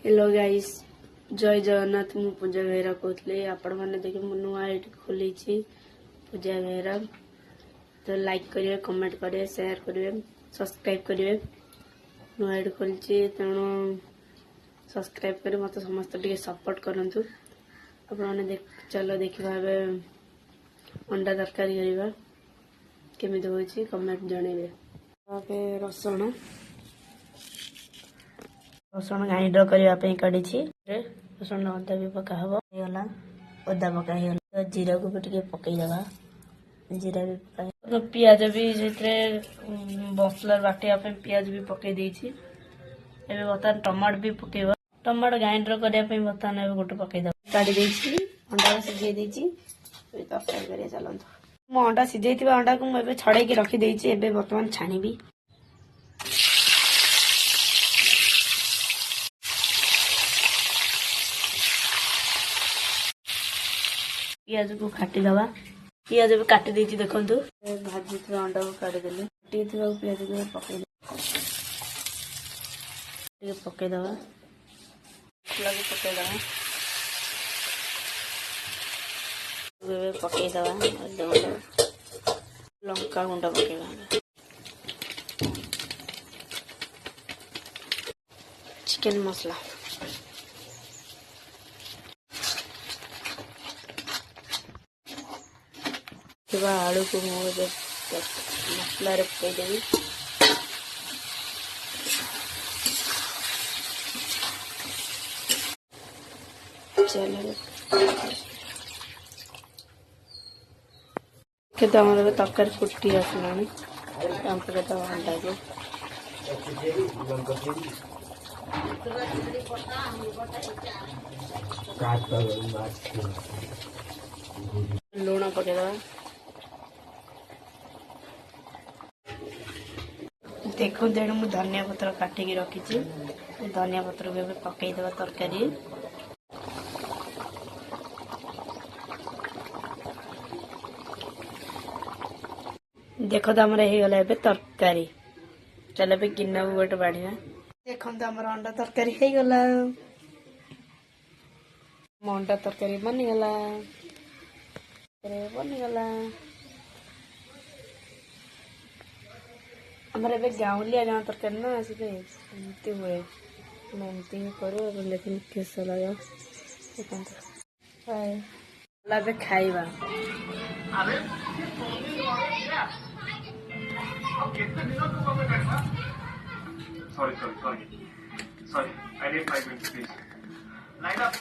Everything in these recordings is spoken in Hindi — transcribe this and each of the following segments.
हेलो गाइस, जय जगन्नाथ। मु पूजा बेहरा कहते आपण मैंने देखे मु नुआ खोली पूजा बेहरा। तो लाइक करेंगे, कमेंट करेंगे, शेयर करेंगे, सब्सक्राइब करेंगे। नुआ खोली तेणु सब्सक्राइब कर मत समस्त टे सपोर्ट करूँ। आपने चलो देखा अंडा तरकारी करवा केमी हो कमेंट जनइबे। रसुण रसुण ग्राइंडर करने काढ़ी रसुण अदा भी पका हला अदा पका जीरा को भी टे पकईदे। जीरा भी पका पियाज भी मसला बाटिया पियाज भी पकई देछि। एबे बर्तमान टमाटो भी पकेब। टमाटो ग्राइंडर करने बर्तमान गोटे पकईद काढ़ी देछि। अंडा सिझे देछि तरकारी कर चलत। मो अंडा सिझे अंडा को मुझे छड़े रखी बर्तमान छाणीबी। पियाज को काटिदवा। पियाज भी काटी देछि देखु। भाजी अंडा को काटिदेली काटी पियाज को पकईदे पकईदवा। मसला को पकईदवा पकईदवा। लंका गुंड पकईवा। चिकन मसला आलू को मुझे मसला पकईदेवी। चलो तरकारी फुटी आसला अंडा को लुण पकईदवा। देखो तेणु मुझे धनिया पत्र काटिकी रखी। धनिया पत्र भी पकईदे तरकारी। देखो तो आमर होगला तरकारी। चलो भी गिना गोटे बाढ़िया। देखो तो आमर अंडा तरकारी होगला। अंडा तरकारी बनीगला बनीगला। आमर ए गाँवलिया गाँव तरकारी ना से हुए एमती करूँ लेकिन केस लगा देखते खाइबा। Sorry. I need 5 minutes, please. Line up.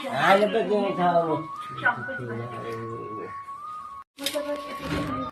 Ada apa dia tahu?